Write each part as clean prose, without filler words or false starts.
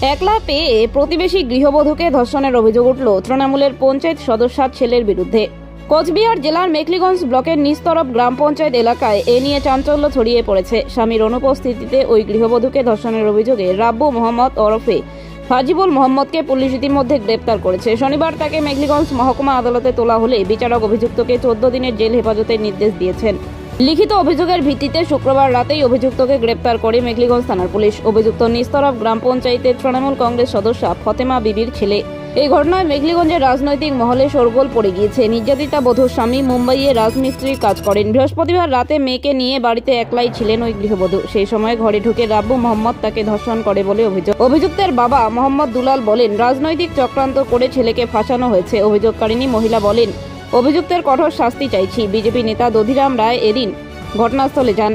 একলা পেয়ে প্রতিবেশী গৃহবধূকে ধর্ষণের অভিযোগ উঠল তৃণমূলের পঞ্চায়েত সদস্যার ছেলের বিরুদ্ধে। কোচবিহার জেলার মেখলিগঞ্জ ব্লকের নিস্তরফ গ্রাম পঞ্চায়েত এলাকায় এ নিয়ে চাঞ্চল্য ছড়িয়ে পড়েছে। স্বামীর অনুপস্থিতিতে ওই গৃহবধূকে ধর্ষণের অভিযোগে রাব্বু মোহাম্মদ ওরফে ফাজিবুল মোহাম্মদকে পুলিশ ইতিমধ্যে গ্রেপ্তার করেছে। শনিবার তাকে মেখলিগঞ্জ মহকুমা আদালতে তোলা হলে বিচারক অভিযুক্তকে 14 দিনের জেল হেফাজতের নির্দেশ দিয়েছেন। লিখিত অভিযোগের ভিত্তিতে শুক্রবার রাতেই অভিযুক্তকে গ্রেপ্তার করে মেখলিগঞ্জ থানার পুলিশ। অভিযুক্ত নিস্তরফ গ্রাম পঞ্চায়েতের তৃণমূল কংগ্রেস সদস্যা ফতেমা বিবির ছেলে। এই ঘটনায় মেখলিগঞ্জের রাজনৈতিক মহলে শোরগোল পড়ে গিয়েছে। নির্যাতিতা বধূর স্বামী মুম্বাইয়ে রাজমিস্ত্রির কাজ করেন। বৃহস্পতিবার রাতে মেয়েকে নিয়ে বাড়িতে একলাই ছিলেন ওই গৃহবধূ। সেই সময় ঘরে ঢুকে রাব্বু মোহাম্মদ তাকে ধর্ষণ করে বলে অভিযোগ। অভিযুক্তের বাবা মোহাম্মদ দুলাল বলেন, রাজনৈতিক চক্রান্ত করে ছেলেকে ফাঁসানো হয়েছে। অভিযোগকারিণী মহিলা বলেন, অভিযুক্তের কঠোর শাস্তি চাইছি। বিজেপি নেতা দধিরাম রায় এদিন ঘটনাস্থলে যান।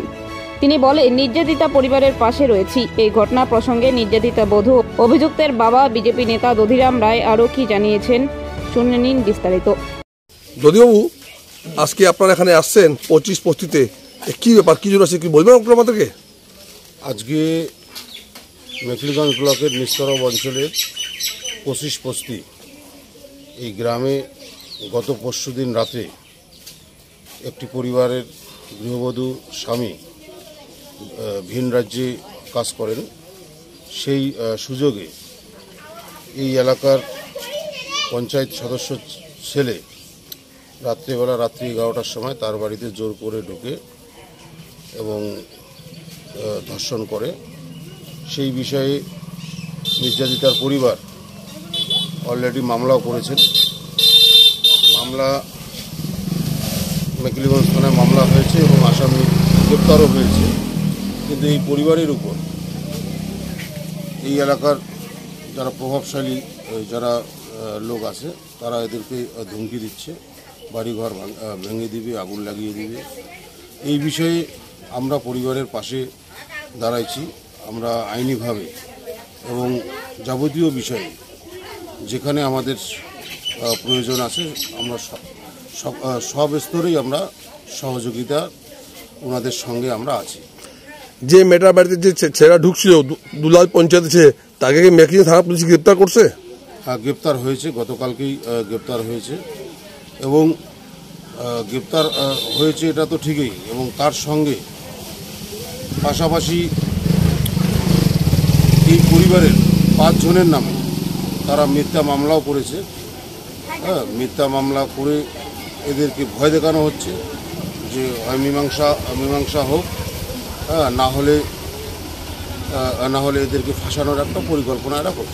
তিনি বলেন, নির্যাতিতা পরিবারের পাশে রয়েছি। এই ঘটনা প্রসঙ্গে নির্যাতিতা বধূ অভিযুক্তের বাবা বিজেপি নেতা দধিরাম রায় আরও কি জানিয়েছেন শুনে নিন বিস্তারিত। দধিবাবু, আজকে আপনারা এখানে আসছেন 25-25-তে, কি ব্যাপার, কি জন্য আছে, কি বলবেন আপনার আমাদেরকে? আজকে মেখলিগঞ্জ ব্লকের নিস্তরফ অঞ্চলের 25-25 এই গ্রামে গত পরশুদিন রাতে একটি পরিবারের গৃহবধূ স্বামী ভিন রাজ্যে কাজ করেন। সেই সুযোগে এই এলাকার পঞ্চায়েত সদস্য ছেলে রাত্রি 11টার সময় তার বাড়িতে জোর করে ঢুকে এবং ধর্ষণ করে। সেই বিষয়ে নির্যাতিতার পরিবার অলরেডি মামলাও করেছেন। মামলা মেখলিগঞ্জ থানায় মামলা হয়েছে এবং আসামি গ্রেপ্তারও হয়েছে। কিন্তু এই পরিবারের উপর এই এলাকার যারা প্রভাবশালী যারা লোক আছে তারা এদেরকে ধমকি দিচ্ছে, বাড়িঘর ভেঙে দিবে, আগুন লাগিয়ে দিবে। এই বিষয়ে আমরা পরিবারের পাশে দাঁড়াইছি। আমরা আইনিভাবে এবং যাবতীয় বিষয়ে যেখানে আমাদের প্রয়োজন আছে আমরা সব স্তরেই আমরা সহযোগিতা ওনাদের সঙ্গে আমরা আছি। যে মেয়েটার বাড়িতে যে ছেলেরা ঢুকছিল দুলাল পঞ্চায়েতে, তাকে কি মেখলিগঞ্জ থানা পুলিশ গ্রেপ্তার করছে? হ্যাঁ, গ্রেপ্তার হয়েছে, গতকালকেই গ্রেপ্তার হয়েছে। এবং গ্রেপ্তার হয়েছে এটা তো ঠিকই, এবং তার সঙ্গে পাশাপাশি এই পরিবারের 5 জনের নামে তারা মিথ্যা মামলাও করেছে। হ্যাঁ, মিথ্যা মামলা করে এদেরকে ভয় দেখানো হচ্ছে যে হয় মীমাংসা হোক, না হলে এদেরকে ফাঁসানোর একটা পরিকল্পনা এরা করছে।